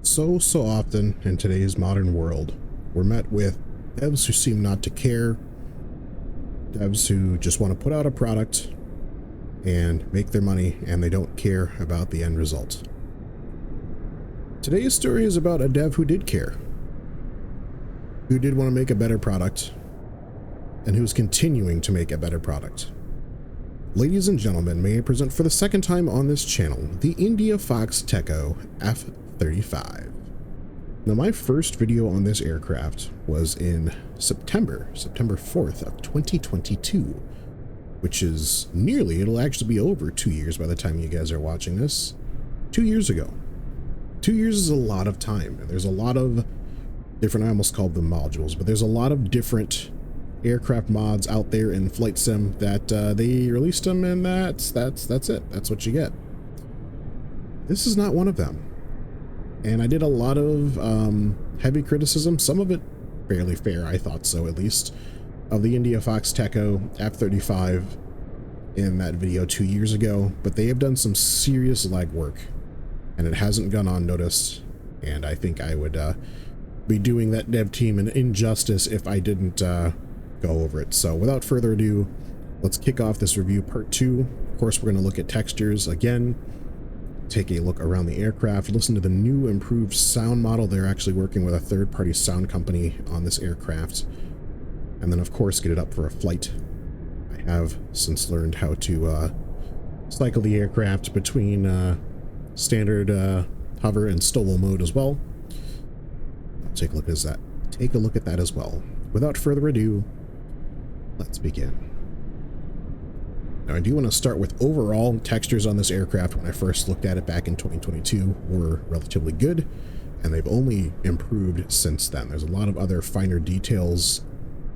So often in today's modern world, we're met with devs who seem not to care, devs who just want to put out a product and make their money, and they don't care about the end result. Today's story is about a dev who did care, who did want to make a better product, and who's continuing to make a better product. Ladies and gentlemen, may I present for the second time on this channel, the India Fox Techo F-35. Now, my first video on this aircraft was in September 4th of 2022, which is it'll actually be over 2 years by the time you guys are watching this. 2 years ago. 2 years is a lot of time, and there's a lot of different, I almost called them modules, but there's a lot of different aircraft mods out there in Flight Sim that they released them, and that's it. That's what you get. This is not one of them. And I did a lot of heavy criticism, some of it fairly fair, I thought so at least, of the India Fox Techo F-35 in that video 2 years ago, but they have done some serious legwork, and it hasn't gone unnoticed, and I think I would be doing that dev team an injustice if I didn't go over it. So without further ado, let's kick off this review part 2. Of course, we're going to look at textures again, take a look around the aircraft, listen to the new improved sound model. They're actually working with a third-party sound company on this aircraft, and then of course get it up for a flight. I have since learned how to cycle the aircraft between standard hover and STOL mode as well. I'll take a look at that as well. Without further ado, let's begin. Now, I do want to start with overall textures on this aircraft. When I first looked at it back in 2022, were relatively good, and they've only improved since then. There's a lot of other finer details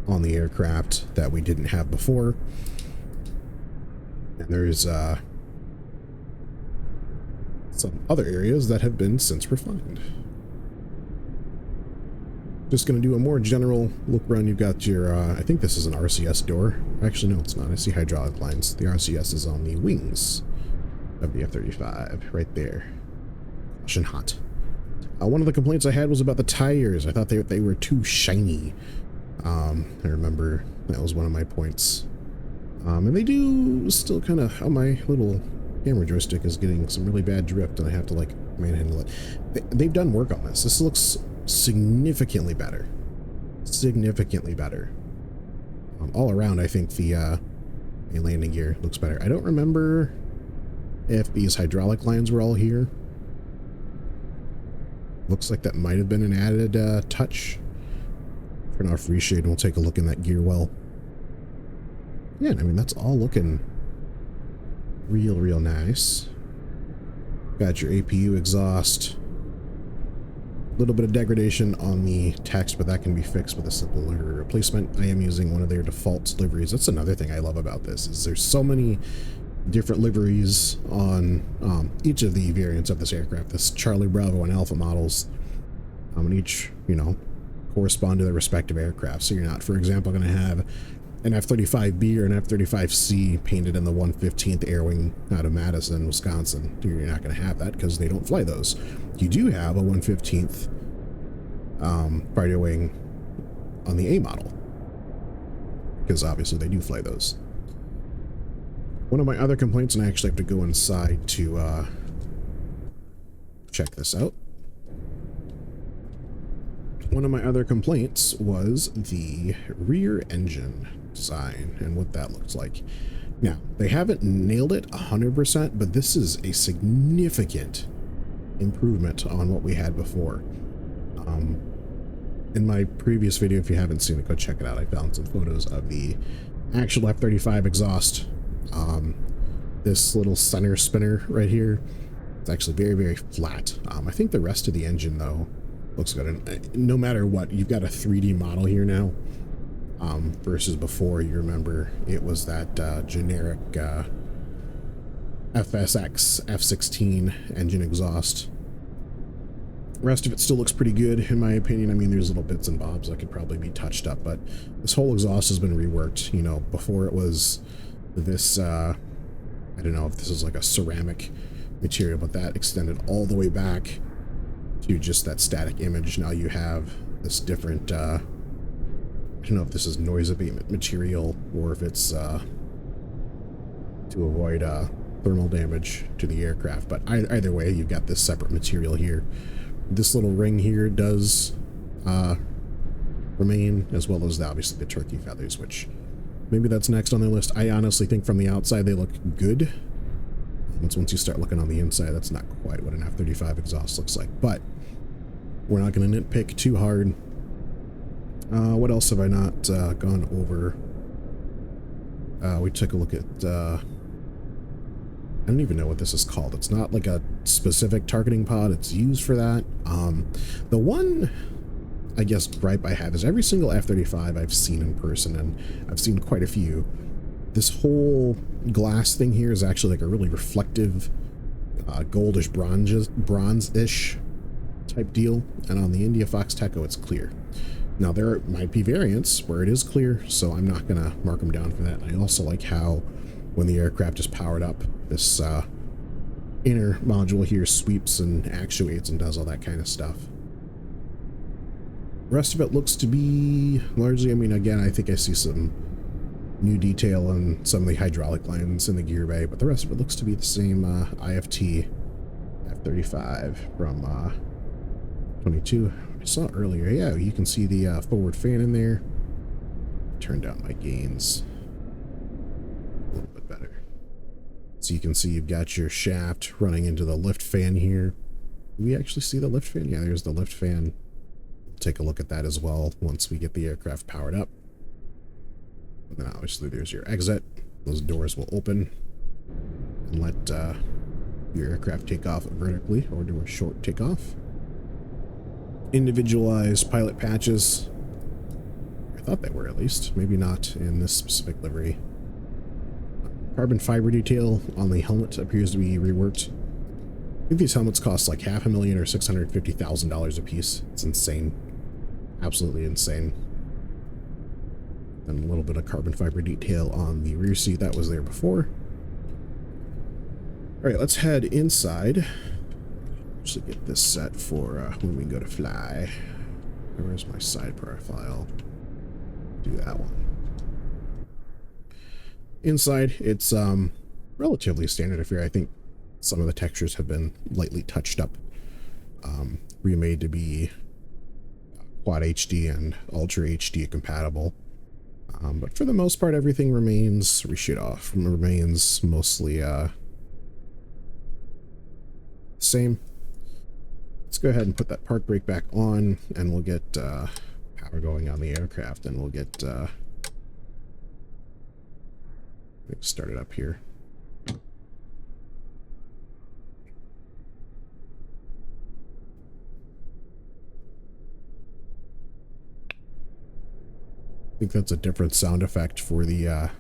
on the aircraft that we didn't have before, and there's some other areas that have been since refined. Just going to do a more general look around. You've got your, I think this is an RCS door. Actually, no, it's not. I see hydraulic lines. The RCS is on the wings of the F-35, right there. Caution hot. One of the complaints I had was about the tires. I thought they were too shiny. I remember that was one of my points. And they do still kind of, oh, my little camera joystick is getting some really bad drift, and I have to, like, manhandle it. They've done work on this. This looks significantly better. All around, I think the landing gear looks better. I don't remember if these hydraulic lines were all here. Looks like that might have been an added touch. Turn off reshade and we'll take a look in that gear well. Yeah, I mean, that's all looking real nice. Got your APU exhaust. A little bit of degradation on the text, but that can be fixed with a simple livery replacement. I am using one of their default liveries. That's another thing I love about this, is there's so many different liveries on each of the variants of this aircraft, this Charlie, Bravo, and Alpha models, and each, you know, correspond to their respective aircraft. So you're not, for example, going to have an F-35B or an F-35C painted in the 115th Air Wing out of Madison, Wisconsin. You're not going to have that because they don't fly those. You do have a 115th Fighter Wing on the A model, because obviously they do fly those. One of my other complaints, and I actually have to go inside to check this out. One of my other complaints was the rear engine design and what that looks like. Now, they haven't nailed it 100%, but this is a significant improvement on what we had before. In my previous video, if you haven't seen it, go check it out. I found some photos of the actual F-35 exhaust. This little center spinner right here, it's actually very flat. I think the rest of the engine, though, looks good. And no matter what, you've got a 3D model here now, versus before. You remember it was that generic FSX F-16 engine exhaust. The rest of it still looks pretty good, in my opinion. I mean, there's little bits and bobs that could probably be touched up, but this whole exhaust has been reworked. You know, before it was this, I don't know if this is like a ceramic material, but that extended all the way back to just that static image. Now you have this different, I don't know if this is noise abatement material or if it's to avoid thermal damage to the aircraft, but either way, you've got this separate material here. This little ring here does remain, as well as obviously the turkey feathers, which maybe that's next on the list. I honestly think from the outside they look good. Once you start looking on the inside, that's not quite what an F-35 exhaust looks like, but we're not going to nitpick too hard. What else have I not gone over? We took a look at I don't even know what this is called. It's not like a specific targeting pod. It's used for that. The one, I guess, gripe I have is every single F-35 I've seen in person, and I've seen quite a few, this whole glass thing here is actually like a really reflective, goldish, bronze-ish type deal. And on the India Fox Techo, it's clear. Now, there might be variants where it is clear, so I'm not going to mark them down for that. I also like how when the aircraft is powered up, this inner module here sweeps and actuates and does all that kind of stuff. The rest of it looks to be largely, I mean, again, I think I see some new detail on some of the hydraulic lines in the gear bay, but the rest of it looks to be the same IFT F-35 from 22. I saw earlier. Yeah, you can see the forward fan in there. Turn down my gains a little bit better. So you can see you've got your shaft running into the lift fan here. Do we actually see the lift fan? Yeah, there's the lift fan. We'll take a look at that as well once we get the aircraft powered up. And then obviously there's your exit. Those doors will open and let your aircraft take off vertically or do a short takeoff. Individualized pilot patches. I thought they were, at least. Maybe not in this specific livery. Carbon fiber detail on the helmet appears to be reworked. I think these helmets cost like $500,000 or $650,000 a piece. It's insane. Absolutely insane. And a little bit of carbon fiber detail on the rear seat that was there before. All right, let's head inside. Actually get this set for when we go to fly. Where's my side profile? Do that one. Inside, it's relatively standard affair. I think some of the textures have been lightly touched up, remade to be Quad HD and Ultra HD compatible. But for the most part, everything remains remains mostly same. Let's go ahead and put that park brake back on, and we'll get power going on the aircraft, and we'll get start it up here. I think that's a different sound effect for the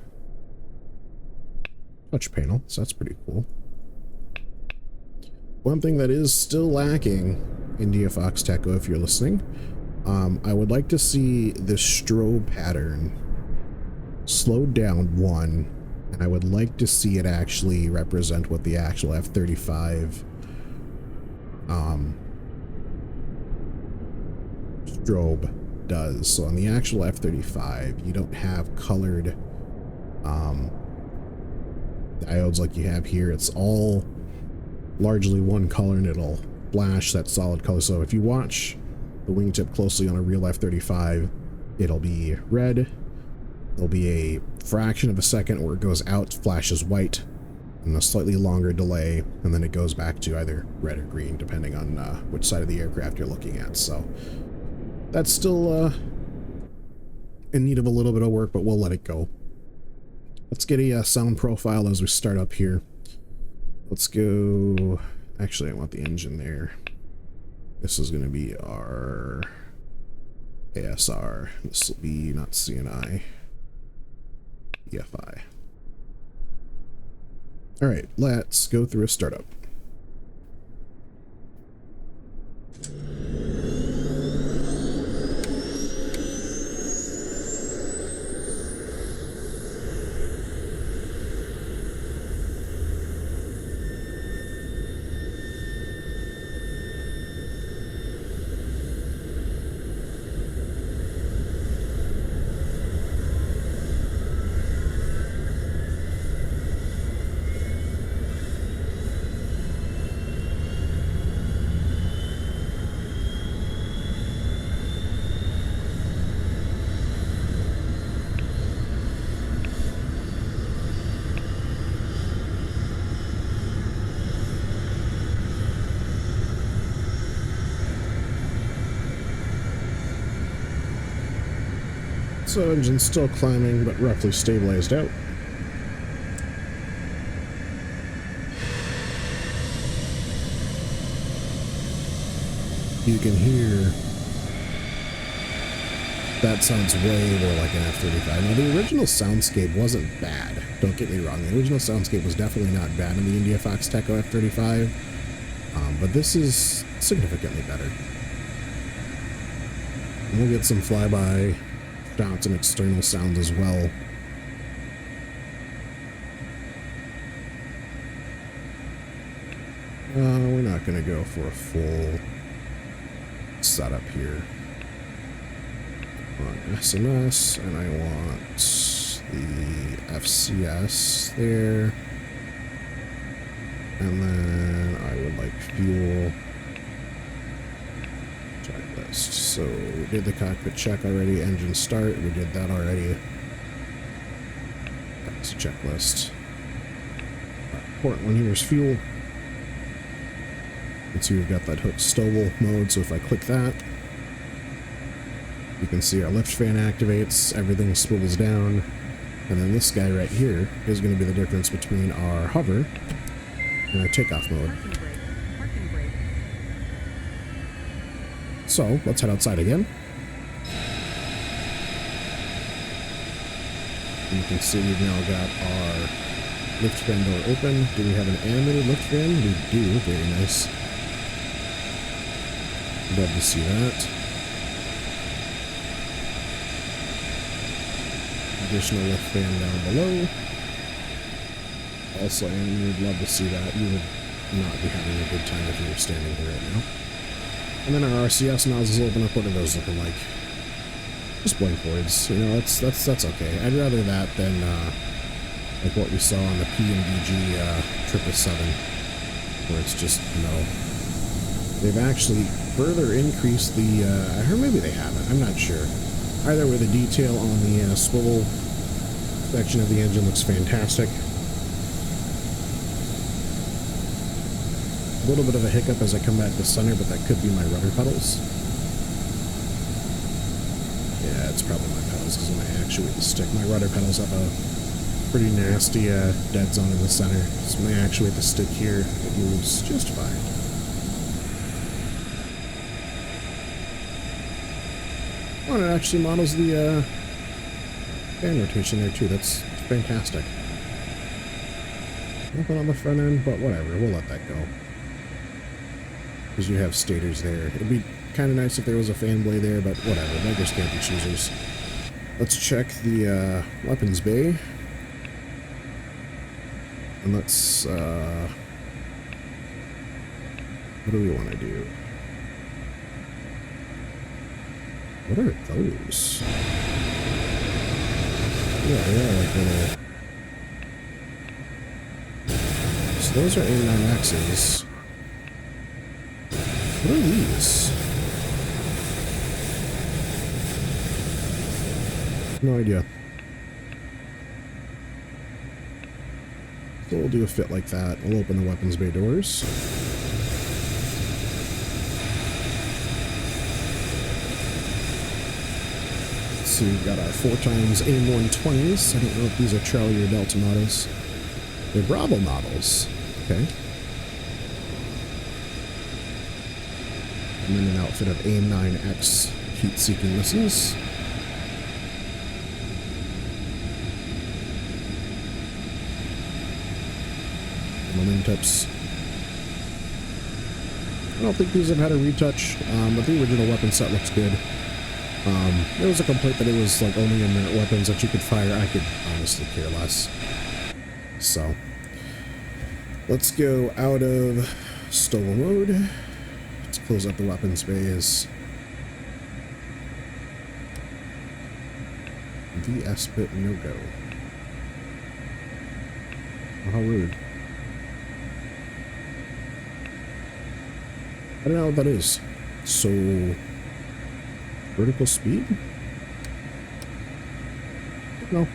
touch panel, so that's pretty cool. One thing that is still lacking, India Fox Techo, if you're listening, I would like to see the strobe pattern slowed down, one, and I would like to see it actually represent what the actual F-35 strobe does. So on the actual F-35, you don't have colored diodes like you have here. It's all largely one color, and it'll flash that solid color. So if you watch the wingtip closely on a real F-35, it'll be red. There'll be a fraction of a second where it goes out, flashes white, and a slightly longer delay, and then it goes back to either red or green, depending on which side of the aircraft you're looking at. So that's still in need of a little bit of work, but we'll let it go. Let's get a sound profile as we start up here. Let's go. Actually, I want the engine there. This is going to be our ASR. This will be not CNI, EFI. All right, let's go through a startup. So engine's still climbing, but roughly stabilized out. You can hear that sounds way more like an F-35. Now, the original soundscape wasn't bad. Don't get me wrong. The original soundscape was definitely not bad in the India Fox Teco F-35, but this is significantly better. And we'll get some flyby shots and external sounds as well. We're not going to go for a full setup here. I want SMS, and I want the FCS there. And then I would like fuel checklist. So we did the cockpit check already, engine start, we did that already. That's a checklist. Important one here is fuel. You can see we've got that hook stowable mode, so if I click that, you can see our lift fan activates, everything swivels down, and then this guy right here is going to be the difference between our hover and our takeoff mode. Parking brake. So let's head outside again. You can see we've now got our lift fan door open. Do we have an animated lift fan? We do. Very nice. Love to see that. Additional lift fan down below. Also, and you would love to see that. You would not be having a good time if you were standing here right now. And then our RCS nozzles open up. What are those looking like? Just blank voids. You know, that's okay. I'd rather that than like what we saw on the P&DG 777, where it's just no. They've actually further increased the, or maybe they haven't, I'm not sure. Either way, the detail on the swivel section of the engine looks fantastic. A little bit of a hiccup as I come back to center, but that could be my rudder pedals. Yeah, it's probably my pedals, because when I actuate the stick, my rudder pedals have a pretty nasty dead zone in the center. So when I actuate the stick here, it moves just fine. Oh, and it actually models the fan rotation there too. That's fantastic. Nothing on the front end, but whatever. We'll let that go. Because you have stators there. It'd be kind of nice if there was a fan blade there, but whatever. Beggars can't be choosers. Let's check the weapons bay. And let's... what do we want to do? What are those? Yeah, they are like little... So those are A9Xs. What are these? No idea. So we'll do a fit like that. We'll open the weapons bay doors. So we've got our 4x AIM-120s. I don't know if these are Charlie or Delta models. They're Bravo models. Okay. And then an outfit of AIM-9X heat-seeking missiles. And the wingtips. I don't think these have had a retouch, but the original weapon set looks good. There was a complaint that it was like only inert weapons that you could fire. I could honestly care less. So, let's go out of stolen mode. Let's close up the weapons bays. VS bit no go. Oh, how rude. I don't know what that is. So, vertical speed? No.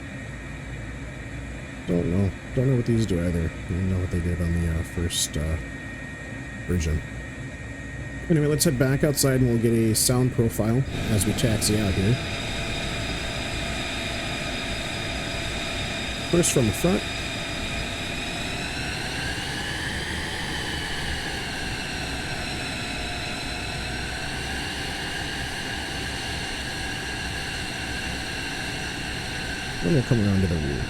Don't know. Don't know what these do either. I don't know what they did on the first version. Anyway, let's head back outside and we'll get a sound profile as we taxi out here. First from the front. Then we'll come around to the rear.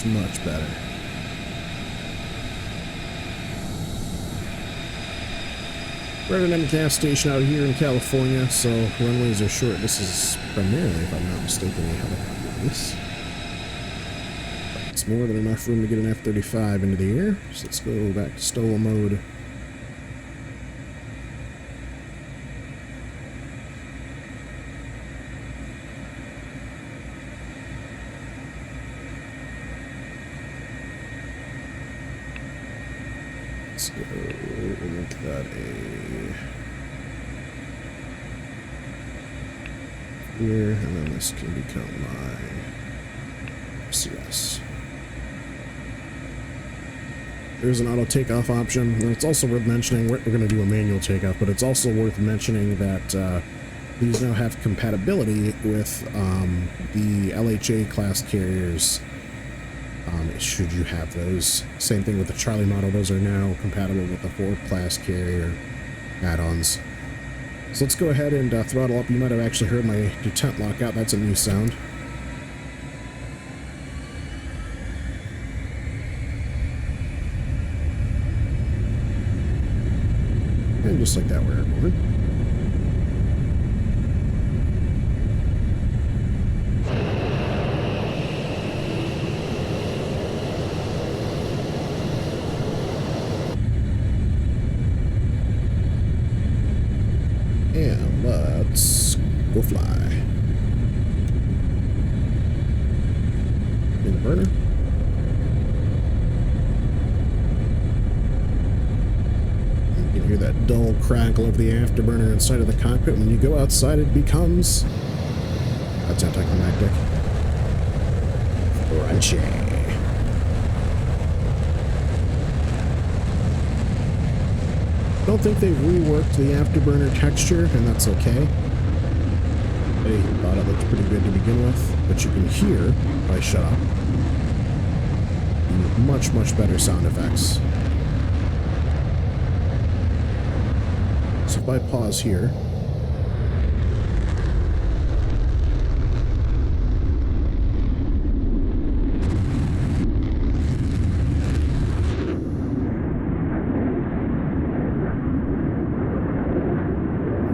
Much better. We're at an gas station out here in California, so runways are short. This is primarily, if I'm not mistaken, a helicopter base. It's more than enough room to get an F-35 into the air, so let's go back to STOA mode. Let's go make that here, and then this can become my CS. There's an auto takeoff option, and it's also worth mentioning, we're going to do a manual takeoff, but it's also worth mentioning that these now have compatibility with the LHA class carriers. Should you have those. Same thing with the Charlie model, those are now compatible with the Ford class carrier add-ons. So let's go ahead and throttle up. You might have actually heard my detent lock out. That's a new sound. And just like that, we're moving. And let's go fly. In the burner. You can hear that dull crackle of the afterburner inside of the cockpit. When you go outside, it becomes... That's anticlimactic. Crunchy. Don't think they've reworked the afterburner texture, and that's okay. I thought it looked pretty good to begin with, but you can hear, if I shut up, much better sound effects. So if I pause here,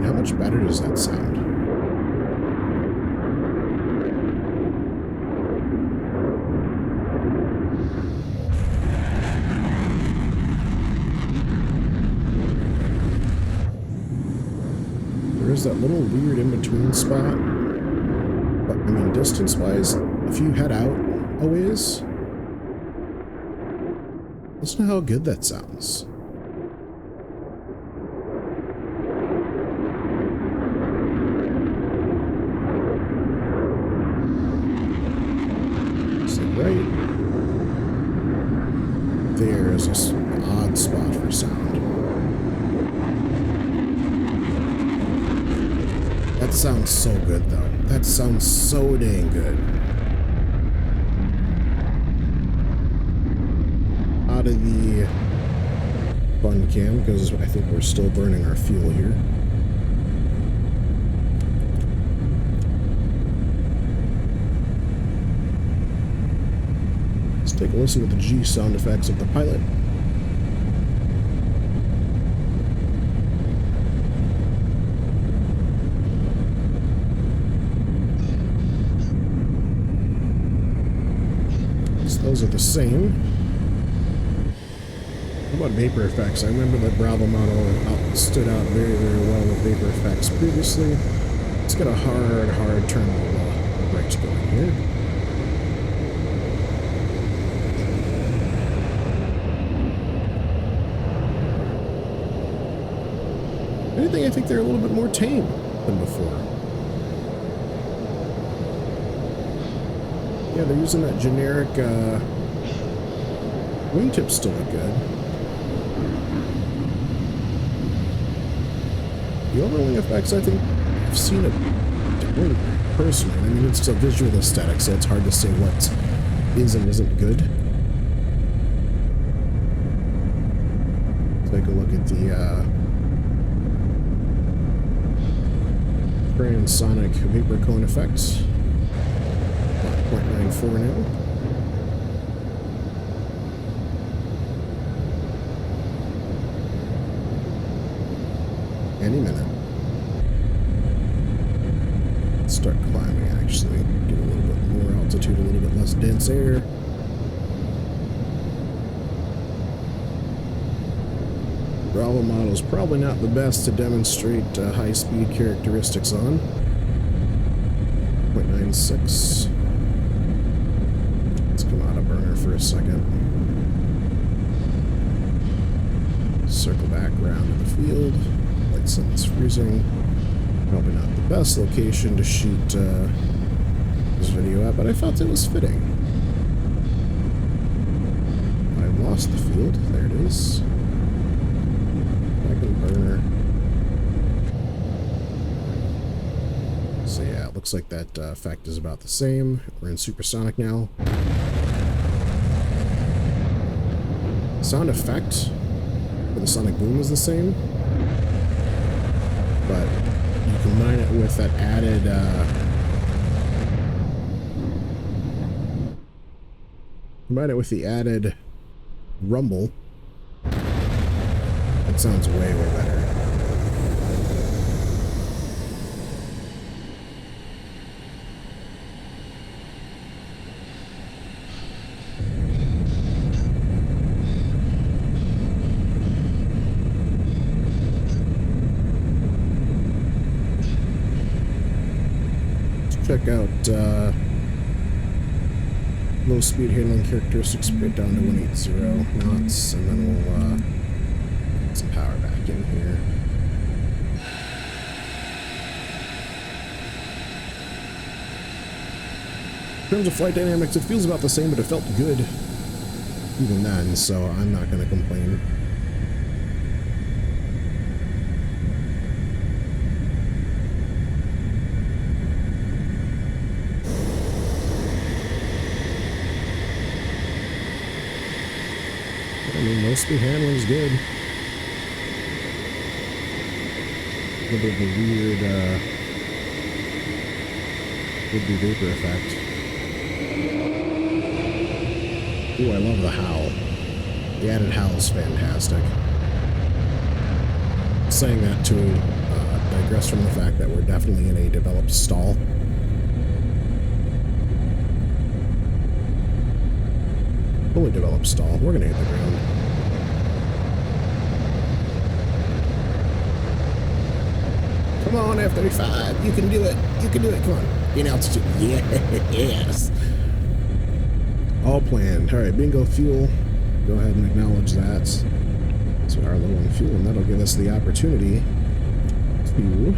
how much better does that sound? There is that little weird in-between spot, but I mean, distance-wise, if you head out a ways, listen to how good that sounds. Right there is an odd spot for sound. That sounds so good, though. That sounds so dang good. Out of the fun cam, because I think we're still burning our fuel here. Take a listen to the G sound effects of the pilot. So those are the same. What about vapor effects? I remember the Bravo model stood out very well with vapor effects previously. Let's get a hard turn of the brakes going here. I think they're a little bit more tame than before. Yeah, they're using that generic wingtips still look good. The overlaying effects, I think, I've seen it doing personally. I mean, it's a visual aesthetic, so it's hard to say what is and isn't good. Take a look at the transonic vapor cone effect. 0.94 now. Any minute. Let's start climbing, actually. Get a little bit more altitude, a little bit less dense air. Bravo model is probably not the best to demonstrate high-speed characteristics on. 0.96. Let's come out of burner for a second. Circle back around to the field. Light sun's freezing. Probably not the best location to shoot this video at, but I felt it was fitting. I lost the field. There it is. Back in burner. So yeah, it looks like that effect is about the same. We're in supersonic now. Sound effect for the sonic boom is the same, but you combine it with that added the added rumble. It sounds way better. Check out low speed handling characteristics, bring it down to 180 knots, and then we'll get some power back in here. In terms of flight dynamics, it feels about the same, but it felt good even then, so I'm not going to complain. I mean, low speed handling's good. A little bit of a weird, would-be vapor effect. Ooh, I love the howl. The added howl is fantastic. Saying that to digress from the fact that we're definitely in a developed stall. Fully developed stall. We're gonna hit the ground. Come on, F-35. You can do it. You can do it. Come on. In altitude. Yes. All planned. All right, bingo fuel. Go ahead and acknowledge that. So we are low on fuel, and that'll give us the opportunity to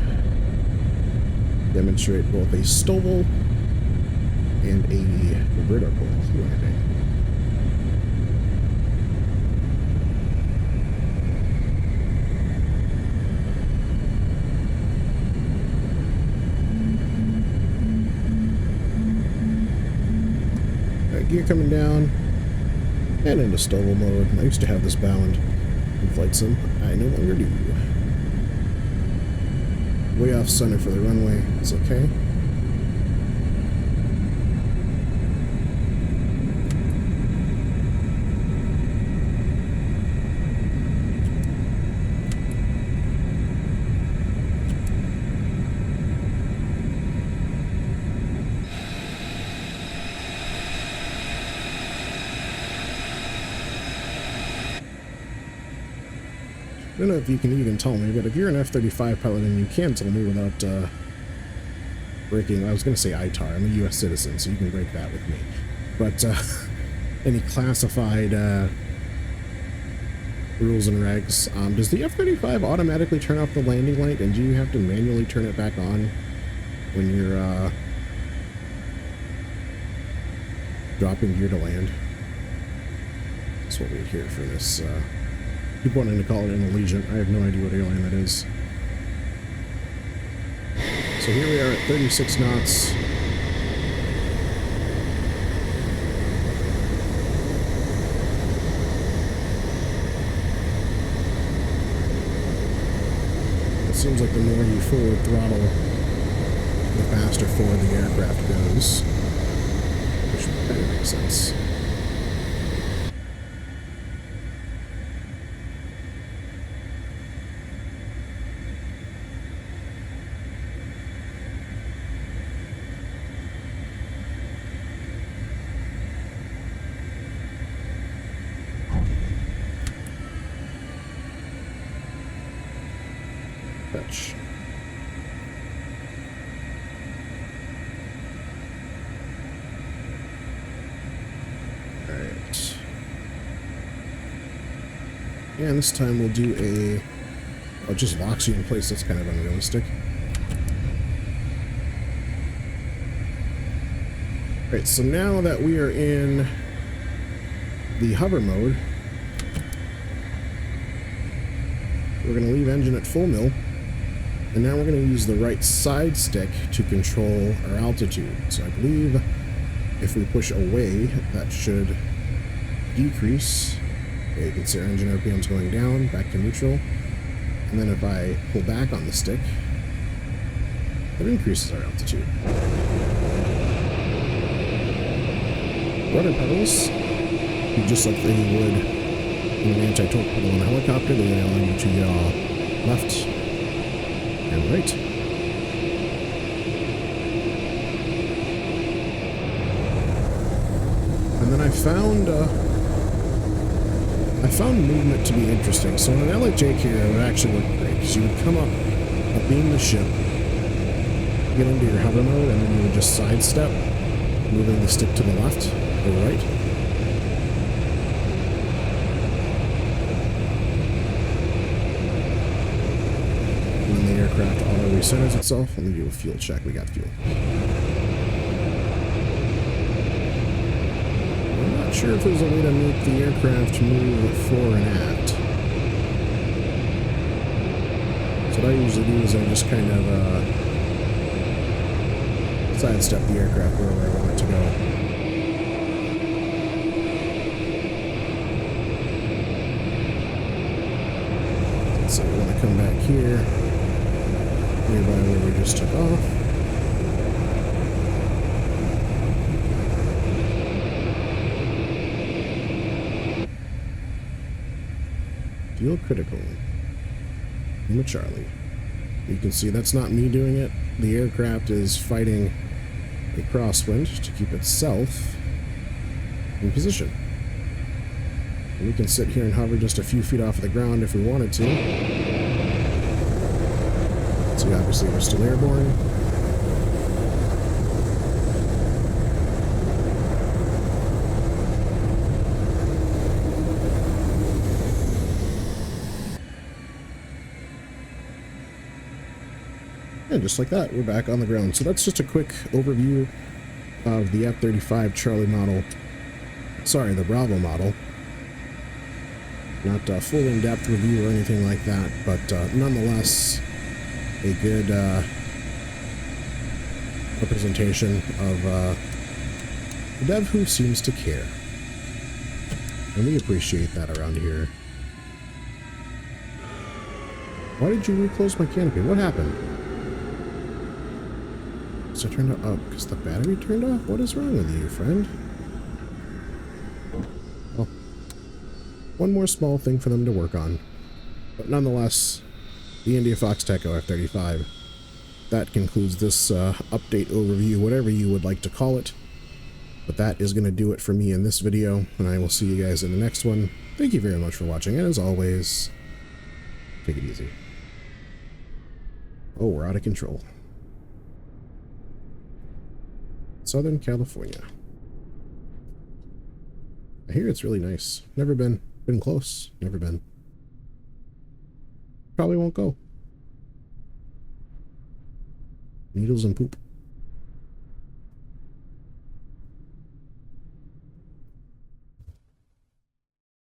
demonstrate both a STOVL and a vertical landing. Gear coming down, and into STOVL mode. I used to have this bound in flight sim. I no longer do. Way off center for the runway. It's okay. I don't know if you can even tell me, but if you're an F-35 pilot and you can tell me without breaking, I was going to say ITAR, I'm a U.S. citizen, so you can break that with me. But any classified rules and regs, does the F-35 automatically turn off the landing light, and do you have to manually turn it back on when you're dropping gear to land? That's what we hear for this Keep wanting to call it an Allegiant. I have no idea what airline that is. So here we are at 36 knots. It seems like the more you forward throttle, the faster forward the aircraft goes. Which kind of makes sense. Touch. Alright. And this time we'll do a... Oh, it just locks you in place. That's kind of unrealistic. Alright, so now that we are in the hover mode, we're going to leave engine at full mil. And now we're going to use the right side stick to control our altitude. So I believe if we push away, that should decrease. Okay, you can see our engine RPM's going down, back to neutral. And then if I pull back on the stick, that increases our altitude. Rudder pedals, just like they would in an anti-torque pedal on a helicopter, they allow you to yaw left and right. And then I found movement to be interesting. So in an LHA carrier, it would actually work great, because you would come up, beam the ship, get into your hover mode, and then you would just sidestep, moving the stick to the left or right. And then the aircraft auto recenters itself. Let me do a fuel check. We got fuel. I'm not sure if there's a way to make the aircraft move fore and aft. So what I usually do is I just kind of sidestep the aircraft wherever I want it to go. So we want to come back here, nearby where we just took off. Fuel critical. Lima Charlie. You can see that's not me doing it. The aircraft is fighting a crosswind to keep itself in position. And we can sit here and hover just a few feet off the ground if we wanted to. So obviously we're still airborne. And just like that, we're back on the ground. So that's just a quick overview of the F-35 Charlie model. Sorry, the Bravo model. Not a full in-depth review or anything like that, but nonetheless, a good representation of a dev who seems to care. And we appreciate that around here. Why did you reclose my canopy? What happened? So I turned it up because the battery turned off? What is wrong with you, friend? Well, one more small thing for them to work on. But nonetheless, the India Fox Techo F-35. That concludes this update overview, whatever you would like to call it. But that is going to do it for me in this video, and I will see you guys in the next one. Thank you very much for watching, and as always, take it easy. Oh, we're out of control. Southern California. I hear it's really nice. Never been. Been close. Never been. Probably won't go. Needles and poop.